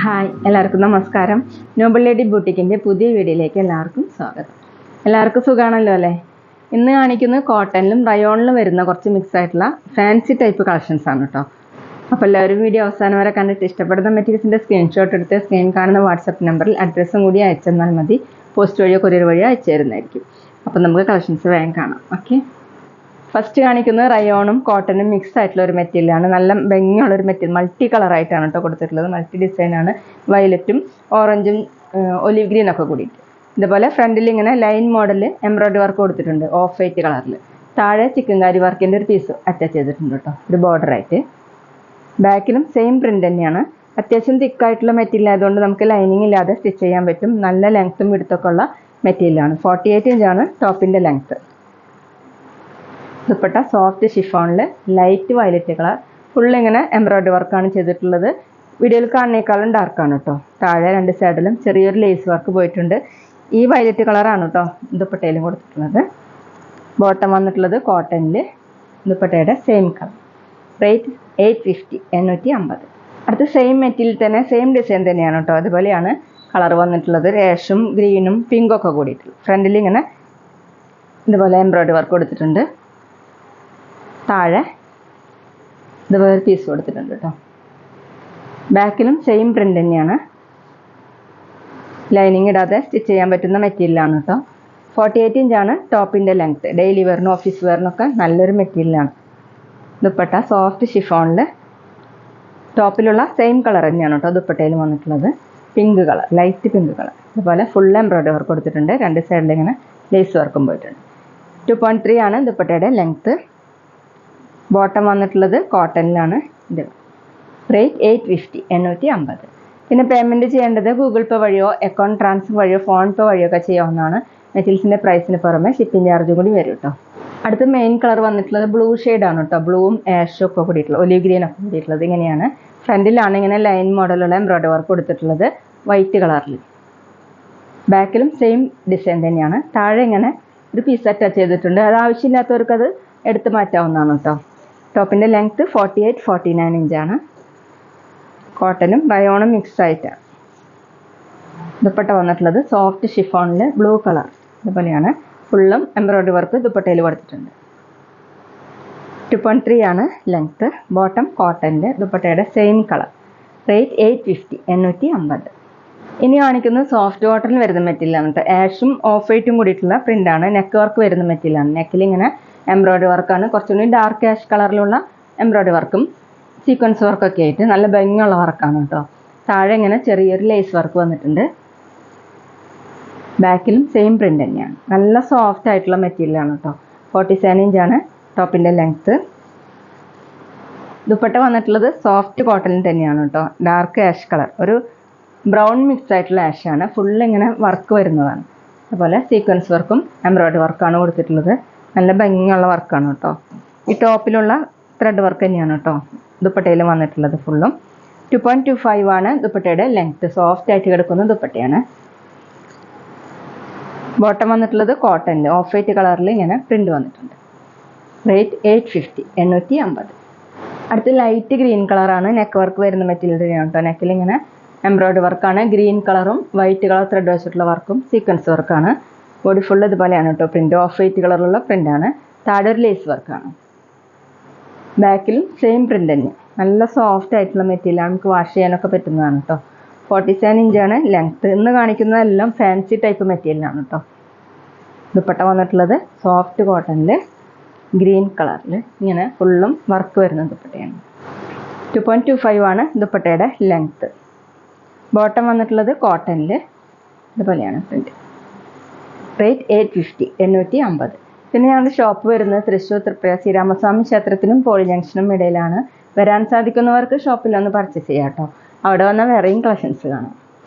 Hi, എല്ലാവർക്കും നമസ്കാരം. Noble lady ബൂട്ടിക്കിൻ്റെ പുതിയ വീഡിയോയിലേക്ക് എല്ലാവർക്കും സ്വാഗതം. എല്ലാവർക്കും സുഖമാണല്ലോ അല്ലേ? ഇന്ന് കാണിക്കുന്നത് കോട്ടണിലും റയോണിലും വരുന്ന കുറച്ച് മിക്സ് ആയിട്ടുള്ള ഫാൻസി ടൈപ്പ് കളക്ഷൻസ് ആണ് കേട്ടോ. അപ്പോൾ എല്ലാവരും വീഡിയോ അവസാനം വരെ കണ്ടിട്ട് ഇഷ്ടപ്പെടുന്ന മെറ്റീരിയൽസിൻ്റെ സ്ക്രീൻഷോട്ട് എടുത്ത് സ്ക്രീൻ കാണുന്ന വാട്സപ്പ് നമ്പറിൽ അഡ്രസ്സും കൂടി അയച്ചെന്നാൽ മതി. പോസ്റ്റ് വഴിയോ കൊറിയർ വഴിയോ അയച്ചു തരുന്നതായിരിക്കും. അപ്പോൾ നമുക്ക് കളക്ഷൻസ് വേഗം കാണാം. ഓക്കെ, ഫസ്റ്റ് കാണിക്കുന്നത് റയോണും കോട്ടണും മിക്സ് ആയിട്ടുള്ള ഒരു മെറ്റീരിയലാണ്. നല്ല ഭംഗിയുള്ളൊരു മെറ്റീരിയൽ, മൾട്ടി കളറായിട്ടാണ് കേട്ടോ കൊടുത്തിട്ടുള്ളത്. മൾട്ടി ഡിസൈനാണ്, വയലറ്റും ഓറഞ്ചും ഒലിവ് ഗ്രീനൊക്കെ കൂടിയിട്ട്. ഇതുപോലെ ഫ്രണ്ടിൽ ഇങ്ങനെ ലൈൻ മോഡൽ എംബ്രോയ്ഡറി വർക്ക് കൊടുത്തിട്ടുണ്ട്, ഓഫ് വൈറ്റ് കളറിൽ. താഴെ ചിക്കൻകാരി വർക്കിൻ്റെ ഒരു പീസ് അറ്റാച്ച് ചെയ്തിട്ടുണ്ട് കേട്ടോ, ഒരു ബോർഡറായിട്ട്. ബാക്കിലും സെയിം പ്രിൻ്റ് തന്നെയാണ്. അത്യാവശ്യം തിക്കായിട്ടുള്ള മെറ്റീരിയൽ ആയതുകൊണ്ട് നമുക്ക് ലൈനിങ് ഇല്ലാതെ സ്റ്റിച്ച് ചെയ്യാൻ പറ്റും. നല്ല ലെങ്ത്തും വിടുത്തൊക്കെ ഉള്ള മെറ്റീരിയലാണ്. 48 ഇഞ്ചാണ് ടോപ്പിൻ്റെ ലെങ്ത്ത്. ദുപ്പട്ട സോഫ്റ്റ് ഷിഫോണിൽ ലൈറ്റ് വയലറ്റ് കളർ, ഫുൾ ഇങ്ങനെ എംബ്രോയ്ഡറി വർക്കാണ് ചെയ്തിട്ടുള്ളത്. വീഡിയോയിൽ കാണുന്നേക്കാളും ഡാർക്കാണ് കേട്ടോ. താഴെ രണ്ട് സൈഡിലും ചെറിയൊരു ലേസ് വർക്ക് പോയിട്ടുണ്ട്. ഈ വയലറ്റ് കളറാണ് കേട്ടോ ദുപ്പട്ടയിലും കൊടുത്തിട്ടുള്ളത്. ബോട്ടം വന്നിട്ടുള്ളത് കോട്ടണിൽ, ദുപ്പട്ടയുടെ സെയിം കളർ. റേറ്റ് 850, 850. അടുത്ത സെയിം മെറ്റീരിയൽ തന്നെ സെയിം ഡിസൈൻ തന്നെയാണ് കേട്ടോ. അതുപോലെയാണ് കളർ വന്നിട്ടുള്ളത്, റേഷും ഗ്രീനും പിങ്കൊക്കെ കൂടിയിട്ട്. ഫ്രണ്ടിൽ ഇങ്ങനെ ഇതുപോലെ എംബ്രോയ്ഡറി വർക്ക് കൊടുത്തിട്ടുണ്ട്. താഴെ ഇതുപോലെ പീസ് കൊടുത്തിട്ടുണ്ട് കേട്ടോ. ബാക്കിലും സെയിം പ്രിൻ്റ് തന്നെയാണ്. ലൈനിങ് ഇടാതെ സ്റ്റിച്ച് ചെയ്യാൻ പറ്റുന്ന മെറ്റീരിയലാണ് കേട്ടോ. 48 ഇഞ്ചാണ് ടോപ്പിൻ്റെ ലെങ്ത്ത്. ഡെയിലി വെയറിനും ഓഫീസ് വെയറിനൊക്കെ നല്ലൊരു മെറ്റീരിയലാണ്. ദുപ്പട്ട സോഫ്റ്റ് ഷിഫോണിൽ ടോപ്പിലുള്ള സെയിം കളർ തന്നെയാണ് കേട്ടോ ദുപ്പട്ടയിൽ വന്നിട്ടുള്ളത്. Pink colour, light pink colour. അതുപോലെ ഫുൾ എംബ്രോയ്ഡറി വർക്ക് കൊടുത്തിട്ടുണ്ട്. രണ്ട് സൈഡിൽ ഇങ്ങനെ ലേസ് വർക്കും പോയിട്ടുണ്ട്. 2.3 ആണ് ദുപ്പട്ടയുടെ ലെങ്ത്ത്. ബോട്ടം വന്നിട്ടുള്ളത് കോട്ടണിലാണ്. ഇത് റേറ്റ് 850, 850. പിന്നെ പേയ്മെൻറ്റ് ചെയ്യേണ്ടത് ഗൂഗിൾ പേ വഴിയോ അക്കൗണ്ട് ട്രാൻസ്ഫർ വഴിയോ ഫോൺ പേ വഴിയോ ഒക്കെ ചെയ്യാവുന്നതാണ്. മെറ്റീരിയൽസിൻ്റെ പ്രൈസിന് പുറമെ ഷിപ്പിംഗ് ചാർജ് കൂടി വരും കേട്ടോ. അടുത്ത മെയിൻ കളർ വന്നിട്ടുള്ളത് ബ്ലൂ ഷെയ്ഡാണ് കേട്ടോ. ബ്ലൂവും ആഷും ഒക്കെ കൂടിയിട്ടുള്ളത്, ഒലിവ് ഗ്രീൻ ഒക്കെ കൂടിയിട്ടുള്ളത്. ഇങ്ങനെയാണ് ഫ്രണ്ടിലാണ് ഇങ്ങനെ ലൈൻ മോഡലുള്ള എംബ്രോയ്ഡറി വർക്ക് കൊടുത്തിട്ടുള്ളത് വൈറ്റ് കളറിൽ. ബാക്കിലും സെയിം ഡിസൈൻ തന്നെയാണ്. താഴെ ഇങ്ങനെ ഒരു പീസ് അറ്റാച്ച് ചെയ്തിട്ടുണ്ട്. അത് ആവശ്യമില്ലാത്തവർക്ക് അത് എടുത്ത് മാറ്റാവുന്നതാണ് കേട്ടോ. ടോപ്പിൻ്റെ ലെങ്ത്ത് 48, 49 ഇഞ്ചാണ്. കോട്ടനും റയോണും മിക്സ് ആയിട്ടാണ്. ദുപ്പട്ട വന്നിട്ടുള്ളത് സോഫ്റ്റ് ഷിഫോണിൽ ബ്ലൂ കളർ. ഇതുപോലെയാണ് ഫുള്ളും എംബ്രോയ്ഡറി വർക്ക് ദുപ്പട്ടയിൽ കൊടുത്തിട്ടുണ്ട്. 2.3 ആണ് ലെങ്ത്ത്. ബോട്ടം കോട്ടൻ്റെ, ദുപ്പട്ടയുടെ സെയിം കളർ. റേറ്റ് 850, 850. ഇനി കാണിക്കുന്നത് സോഫ്റ്റ് കോട്ടണിൽ വരുന്ന മെറ്റീരിയലാണ് കേട്ടോ. ആഷും ഓഫ് വൈറ്റും കൂടിയിട്ടുള്ള പ്രിൻ്റാണ്. നെക്ക് വർക്ക് വരുന്ന മെറ്റീരിയലാണ്. നെക്കിൽ ഇങ്ങനെ എംബ്രോയ്ഡറി വർക്കാണ്. കുറച്ചുകൂടി ഡാർക്ക് ആഷ് കളറിലുള്ള എംബ്രോയ്ഡറി വർക്കും സീക്വൻസ് വർക്കൊക്കെ ആയിട്ട് നല്ല ഭംഗിയുള്ള വർക്കാണ് കേട്ടോ. താഴെ ഇങ്ങനെ ചെറിയൊരു ലേസ് വർക്ക് വന്നിട്ടുണ്ട്. ബാക്കിലും സെയിം പ്രിൻ്റ് തന്നെയാണ്. നല്ല സോഫ്റ്റ് ആയിട്ടുള്ള മെറ്റീരിയലാണ് കേട്ടോ. 47 ഇഞ്ചാണ് ടോപ്പിൻ്റെ ലെങ്ത്ത്. ദുപ്പട്ട വന്നിട്ടുള്ളത് സോഫ്റ്റ് കോട്ടണിൽ തന്നെയാണ് കേട്ടോ. ഡാർക്ക് ആഷ് കളർ, ഒരു ബ്രൗൺ മിക്സ് ആയിട്ടുള്ള ആഷാണ്. ഫുള്ള് ഇങ്ങനെ വർക്ക് വരുന്നതാണ്. അതുപോലെ സീക്വൻസ് വർക്കും എംബ്രോയ്ഡറി വർക്കാണ് കൊടുത്തിട്ടുള്ളത്. നല്ല ഭംഗിയുള്ള വർക്കാണ് കേട്ടോ. ഈ ടോപ്പിലുള്ള ത്രെഡ് വർക്ക് തന്നെയാണ് കേട്ടോ ദുപ്പട്ടയിൽ വന്നിട്ടുള്ളത് ഫുള്ളും. 2.25 ആണ് ദുപ്പട്ടയുടെ ലെങ്ത്ത്. സോഫ്റ്റ് ആയിട്ട് കിടക്കുന്ന ദുപ്പട്ടയാണ്. ബോട്ടം വന്നിട്ടുള്ളത് കോട്ടണിൽ ഓഫ് വൈറ്റ് കളറിൽ ഇങ്ങനെ പ്രിൻ്റ് വന്നിട്ടുണ്ട്. റേറ്റ് 850, 850. അടുത്ത് ലൈറ്റ് ഗ്രീൻ കളറാണ്. നെക്ക് വർക്ക് വരുന്ന മെറ്റീരിയൽ തന്നെയാണ് കേട്ടോ. നെക്കിൽ ഇങ്ങനെ എംബ്രോയ്ഡറി വർക്കാണ്. ഗ്രീൻ കളറും വൈറ്റ് കളർ ത്രെഡ് വെച്ചിട്ടുള്ള വർക്കും സീക്വൻസ് വർക്കാണ്. ബോഡി ഫുൾ ഇതുപോലെയാണ് കേട്ടോ പ്രിൻ്റ്. ഓഫ് വൈറ്റ് കളറിലുള്ള പ്രിൻ്റാണ്. താഴെ ഒരു ലേസ് വർക്കാണ്. ബാക്കിലും സെയിം പ്രിൻ്റ് തന്നെ. നല്ല സോഫ്റ്റ് ആയിട്ടുള്ള മെറ്റീരിയലാണ്. നമുക്ക് വാഷ് ചെയ്യാനൊക്കെ പറ്റുന്നതാണ് കേട്ടോ. 47 ഇഞ്ചാണ് ലെങ്ത്ത്. ഇന്ന് കാണിക്കുന്നതെല്ലാം ഫാൻസി ടൈപ്പ് മെറ്റീരിയലാണ് കേട്ടോ. ദുപ്പട്ട വന്നിട്ടുള്ളത് സോഫ്റ്റ് കോട്ടണിൽ ഗ്രീൻ കളറിൽ ഇങ്ങനെ ഫുള്ളും വർക്ക് വരുന്ന ദുപ്പട്ടയാണ്. 2.25 ആണ് ദുപ്പട്ടയുടെ ലെങ്ത്ത്. ബോട്ടം വന്നിട്ടുള്ളത് കോട്ടണിൽ ഇതുപോലെയാണ് പ്രിൻ്റ്. റേറ്റ് 850, 850. പിന്നെ ഞങ്ങളുടെ ഷോപ്പ് വരുന്നത് തൃശ്ശൂർ തൃപ്രയ ശ്രീരാമസ്വാമി ക്ഷേത്രത്തിനും പോളി ജംഗ്ഷനും ഇടയിലാണ്. വരാൻ സാധിക്കുന്നവർക്ക് ഷോപ്പിൽ ഒന്ന് പർച്ചേസ് ചെയ്യാം കേട്ടോ. അവിടെ വന്ന വേറെയും കളക്ഷൻസ് കാണാം.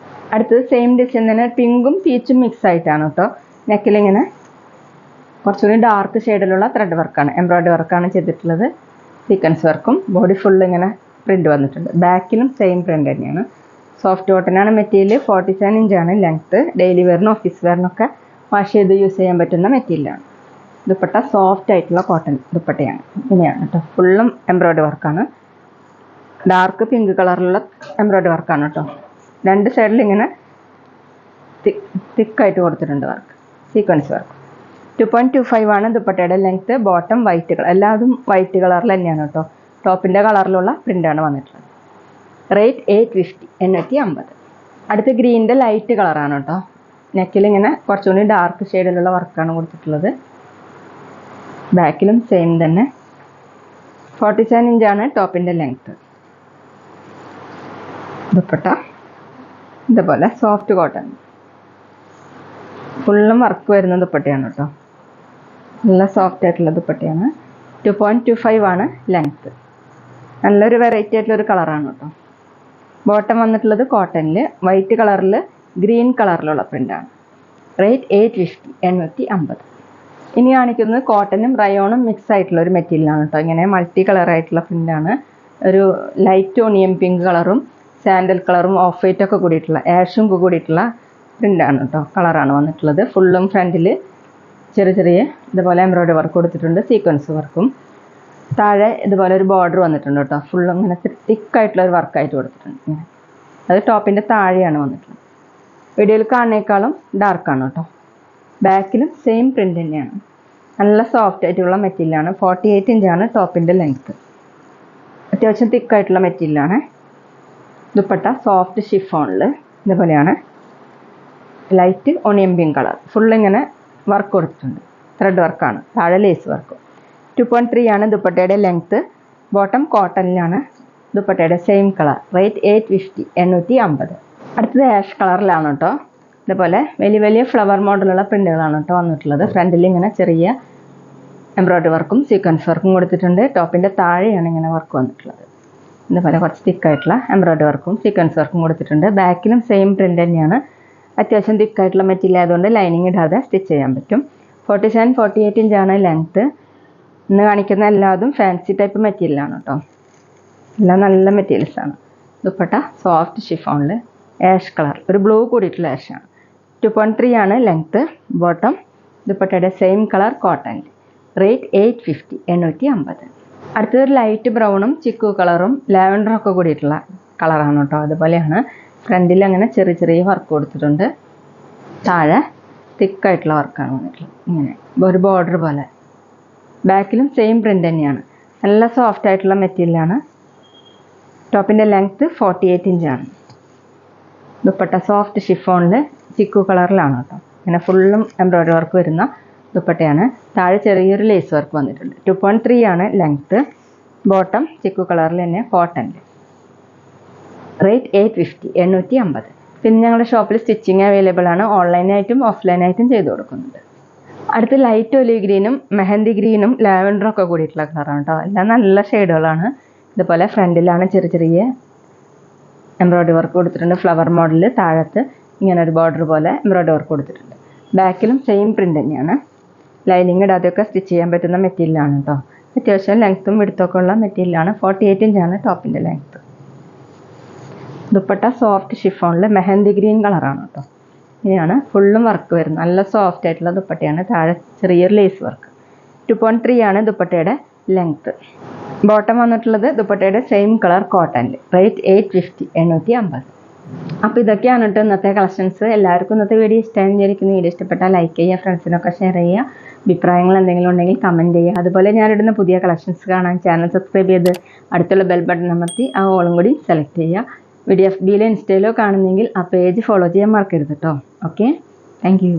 അടുത്തത് സെയിം ഡിസൈൻ തന്നെ, പിങ്കും പീച്ചും മിക്സ് ആയിട്ടാണ് കേട്ടോ. നെക്കിലിങ്ങനെ കുറച്ചുകൂടി ഡാർക്ക് ഷെയ്ഡിലുള്ള ത്രെഡ് വർക്കാണ്, എംബ്രോയ്ഡറി വർക്കാണ് ചെയ്തിട്ടുള്ളത്. സീക്വൻസ് വർക്കും ബോഡി ഫുള്ള് ഇങ്ങനെ പ്രിൻ്റ് വന്നിട്ടുണ്ട്. ബാക്കിലും സെയിം പ്രിൻ്റ് തന്നെയാണ്. സോഫ്റ്റ് കോട്ടനാണ് മെറ്റീരിയൽ. 47 ഇഞ്ചാണ് ലെങ്ത്ത്. ഡെയിലി വെയറിനും ഓഫീസ് വെയറിനൊക്കെ വാഷ് ചെയ്ത് യൂസ് ചെയ്യാൻ പറ്റുന്ന മെറ്റീരിയലാണ്. ദുപ്പട്ട സോഫ്റ്റ് ആയിട്ടുള്ള കോട്ടൺ ദുപ്പട്ടയാണ്. ഇങ്ങനെയാണ് കേട്ടോ. ഫുള്ളും എംബ്രോയ്ഡറി വർക്കാണ്. ഡാർക്ക് പിങ്ക് കളറിലുള്ള എംബ്രോയ്ഡറി വർക്കാണ് കേട്ടോ. രണ്ട് സൈഡിൽ ഇങ്ങനെ തിക്കായിട്ട് കൊടുത്തിട്ടുണ്ട് വർക്ക്, സീക്വൻസ് വർക്ക്. 2.25 ആണ് ദുപ്പട്ടയുടെ ലെങ്ത്ത്. ബോട്ടം വൈറ്റ് കളർ, എല്ലാതും വൈറ്റ് കളറിൽ തന്നെയാണ് കേട്ടോ. ടോപ്പിൻ്റെ കളറിലുള്ള പ്രിൻ്റാണ് വന്നിട്ടുള്ളത്. റേറ്റ് 850, 850. അടുത്ത് ഗ്രീനിൻ്റെ ലൈറ്റ് കളറാണ് കേട്ടോ. നെക്കിൽ ഇങ്ങനെ കുറച്ചുകൂടി ഡാർക്ക് ഷെയ്ഡിലുള്ള വർക്കാണ് കൊടുത്തിട്ടുള്ളത്. ബാക്കിലും സെയിം തന്നെ. 47 ഇഞ്ചാണ് ടോപ്പിൻ്റെ ലെങ്ത്ത്. ദുപ്പട്ട ഇതുപോലെ സോഫ്റ്റ് കോട്ടൺ, ഫുള്ളും വർക്ക് വരുന്ന ദുപ്പട്ടയാണ് കേട്ടോ. നല്ല സോഫ്റ്റ് ആയിട്ടുള്ള ദുപ്പട്ടയാണ്. 2.25 ആണ് ലെങ്ത്ത്. നല്ലൊരു വെറൈറ്റി ആയിട്ടുള്ളൊരു കളറാണ് കേട്ടോ. ബോട്ടം വന്നിട്ടുള്ളത് കോട്ടണിൽ വൈറ്റ് കളറിൽ ഗ്രീൻ കളറിലുള്ള പ്രിൻ്റാണ്. റേറ്റ് 850, 850. ഇനി കാണിക്കുന്നത് കോട്ടനും റയോണും മിക്സ് ആയിട്ടുള്ള ഒരു മെറ്റീരിയലാണ് കേട്ടോ. ഇങ്ങനെ മൾട്ടി കളറായിട്ടുള്ള പ്രിൻ്റാണ്. ഒരു ലൈറ്റ് ഓണിയൻ പിങ്ക് കളറും സാൻഡൽ കളറും ഓഫ് വൈറ്റ് ഒക്കെ കൂടിയിട്ടുള്ള ആഷും കൂടിയിട്ടുള്ള പ്രിൻ്റാണ് കേട്ടോ. കളറാണ് വന്നിട്ടുള്ളത്. ഫുള്ളും ഫ്രണ്ടിൽ ചെറിയ ചെറിയ ഇതുപോലെ എംബ്രോയ്ഡറി വർക്ക് കൊടുത്തിട്ടുണ്ട്, സീക്വൻസ് വർക്കും. താഴെ ഇതുപോലെ ഒരു ബോർഡർ വന്നിട്ടുണ്ട് കേട്ടോ. ഫുള്ളും ഇങ്ങനെ തിക്കായിട്ടുള്ള ഒരു വർക്കായിട്ട് കൊടുത്തിട്ടുണ്ട്. ഇങ്ങനെ അത് ടോപ്പിൻ്റെ താഴെയാണ് വന്നിട്ടുള്ളത്. വീഡിയോയിൽ കാണുന്നേക്കാളും ഡാർക്കാണ് കേട്ടോ. ബാക്കിലും സെയിം പ്രിൻ്റ് തന്നെയാണ്. നല്ല സോഫ്റ്റ് ആയിട്ടുള്ള മെറ്റീരിയലാണ്. 48 ഇഞ്ചാണ് ടോപ്പിൻ്റെ ലെങ്ത്ത്. അത്യാവശ്യം തിക്കായിട്ടുള്ള മെറ്റീരിയലാണ്. ദുപ്പട്ട സോഫ്റ്റ് ഷിഫോണിൽ ഇതുപോലെയാണ്. ലൈറ്റ് ഓണിയൻ പിങ്ക് കളർ, ഫുള്ളിങ്ങനെ വർക്ക് കൊടുത്തിട്ടുണ്ട്. ത്രെഡ് വർക്കാണ്. താഴെ ലേസ് വർക്കും. 2.3 ആണ് ദുപ്പട്ടയുടെ ലെങ്ത്ത്. ബോട്ടം കോട്ടണിലാണ്. ദുപ്പട്ടയുടെ സെയിം കളർ. റേറ്റ് 850, 850. അടുത്തത് ആഷ് കളറിലാണ് കേട്ടോ. ഇതുപോലെ വലിയ വലിയ ഫ്ലവർ മോഡലുള്ള പ്രിൻ്റുകളാണ് കേട്ടോ വന്നിട്ടുള്ളത്. ഫ്രണ്ടിൽ ഇങ്ങനെ ചെറിയ എംബ്രോയ്ഡറി വർക്കും സീക്വൻസ് വർക്കും കൊടുത്തിട്ടുണ്ട്. ടോപ്പിൻ്റെ താഴെയാണ് ഇങ്ങനെ വർക്ക് വന്നിട്ടുള്ളത്. ഇതുപോലെ കുറച്ച് തിക്കായിട്ടുള്ള എംബ്രോയ്ഡറി വർക്കും സീക്വൻസ് വർക്കും കൊടുത്തിട്ടുണ്ട്. ബാക്കിലും സെയിം പ്രിൻ്റ് തന്നെയാണ്. അത്യാവശ്യം തിക്കായിട്ടുള്ള മെറ്റീരിയൽ ആയതുകൊണ്ട് ലൈനിങ് ഇടാതെ സ്റ്റിച്ച് ചെയ്യാൻ പറ്റും. 47, 48 ഇഞ്ചാണ് ലെങ്ത്ത്. ഇന്ന് കാണിക്കുന്ന എല്ലാതും ഫാൻസി ടൈപ്പ് മെറ്റീരിയലാണ് കേട്ടോ. എല്ലാം നല്ല മെറ്റീരിയൽസാണ്. ദുപ്പട്ട സോഫ്റ്റ് ഷിഫോണിൽ ആഷ് കളർ, ഒരു ബ്ലൂ കൂടിയിട്ടുള്ള ആഷാണ്. 2.3 ആണ് ലെങ്ത്ത്. ബോട്ടം ദുപ്പട്ടയുടെ സെയിം കളർ കോട്ടണിൽ. റേറ്റ് 850, 850. അടുത്തതൊരു ലൈറ്റ് ബ്രൗണും ചിക്കു കളറും ലാവൻഡറും ഒക്കെ കൂടിയിട്ടുള്ള കളറാണ് കേട്ടോ. അതുപോലെയാണ്. ഫ്രണ്ടിൽ അങ്ങനെ ചെറിയ ചെറിയ വർക്ക് കൊടുത്തിട്ടുണ്ട്. താഴെ തിക്കായിട്ടുള്ള വർക്കാണ് വന്നിട്ടുള്ളത്. ഇങ്ങനെ ഒരു ബോർഡർ പോലെ. ബാക്കിലും സെയിം പ്രിൻ്റ് തന്നെയാണ്. നല്ല സോഫ്റ്റ് ആയിട്ടുള്ള മെറ്റീരിയലാണ്. ടോപ്പിൻ്റെ ലെങ്ത്ത് 48 ഇഞ്ചാണ്. ദുപ്പട്ട സോഫ്റ്റ് ഷിഫോണിൽ ചിക്കു കളറിലാണ് കേട്ടോ. ഇങ്ങനെ ഫുള്ളും എംബ്രോയ്ഡറി വർക്ക് വരുന്ന ദുപ്പട്ടയാണ്. താഴെ ചെറിയൊരു ലേസ് വർക്ക് വന്നിട്ടുണ്ട്. 2.3 ആണ് ലെങ്ത്ത്. ബോട്ടം ചിക്കു കളറിൽ തന്നെ കോട്ടണിൽ. റേറ്റ് 850, 850. പിന്നെ ഞങ്ങളുടെ ഷോപ്പിൽ സ്റ്റിച്ചിങ് അവൈലബിൾ ആണ്. ഓൺലൈനായിട്ടും ഓഫ്ലൈനായിട്ടും ചെയ്ത് കൊടുക്കുന്നുണ്ട്. അടുത്ത് ലൈറ്റ് ഒലിവ് ഗ്രീനും മെഹന്തി ഗ്രീനും ലാവൻഡറും ഒക്കെ കൂടിയിട്ടുള്ള കളറാണ് കേട്ടോ. എല്ലാം നല്ല ഷെയ്ഡുകളാണ്. ഇതുപോലെ ഫ്രണ്ടിലാണ് ചെറിയ ചെറിയ എംബ്രോയ്ഡറി വർക്ക് കൊടുത്തിട്ടുണ്ട്. ഫ്ലവർ മോഡലിൽ താഴത്ത് ഇങ്ങനെ ഒരു ബോർഡർ പോലെ എംബ്രോയ്ഡറി വർക്ക് കൊടുത്തിട്ടുണ്ട്. ബാക്കിലും സെയിം പ്രിൻ്റ് തന്നെയാണ്. ലൈനിങ് ഇടാതെയൊക്കെ സ്റ്റിച്ച് ചെയ്യാൻ പറ്റുന്ന മെറ്റീരിയലാണ് കേട്ടോ. അത്യാവശ്യം ലെങ്ത്തും വിടുത്തൊക്കെ ഉള്ള മെറ്റീരിയലാണ്. 48 ഇഞ്ചാണ് ടോപ്പിൻ്റെ ലെങ്ത്ത്. ദുപ്പട്ട സോഫ്റ്റ് ഷിഫോണിൽ മെഹന്തി ഗ്രീൻ കളറാണ് കേട്ടോ. ഇങ്ങനെയാണ് ഫുള്ളും വർക്ക് വരുന്നത്. നല്ല സോഫ്റ്റ് ആയിട്ടുള്ള ദുപ്പട്ടയാണ്. താഴെ ചെറിയൊരു ലേസ് വർക്ക്. 2.3 ആണ് ദുപ്പട്ടയുടെ ലെങ്ത്ത്. ബോട്ടം വന്നിട്ടുള്ളത് ദുപ്പട്ടയുടെ സെയിം കളർ കോട്ടണിൽ. റേറ്റ് 850, 850. അപ്പോൾ ഇതൊക്കെയാണ് കേട്ടോ ഇന്നത്തെ കളക്ഷൻസ്. എല്ലാവർക്കും ഇന്നത്തെ വീഡിയോ ഇഷ്ടമായിരിക്കുന്ന വീഡിയോ ഇഷ്ടപ്പെട്ടാൽ ലൈക്ക് ചെയ്യുക, ഫ്രണ്ട്സിനൊക്കെ ഷെയർ ചെയ്യുക. അഭിപ്രായങ്ങൾ എന്തെങ്കിലും ഉണ്ടെങ്കിൽ കമൻറ്റ് ചെയ്യുക. അതുപോലെ ഞാനിടുന്ന പുതിയ കളക്ഷൻസ് കാണാൻ ചാനൽ സബ്സ്ക്രൈബ് ചെയ്ത് അടുത്തുള്ള ബെൽ ബട്ടൺ അമർത്തി ആ ഓളും കൂടി സെലക്ട് ചെയ്യുക. വീഡിയോ FBയിലോ ഇൻസ്റ്റയിലോ കാണുന്നെങ്കിൽ ആ പേജ് ഫോളോ ചെയ്യാൻ മറക്കരുത് കേട്ടോ. Okay, thank you.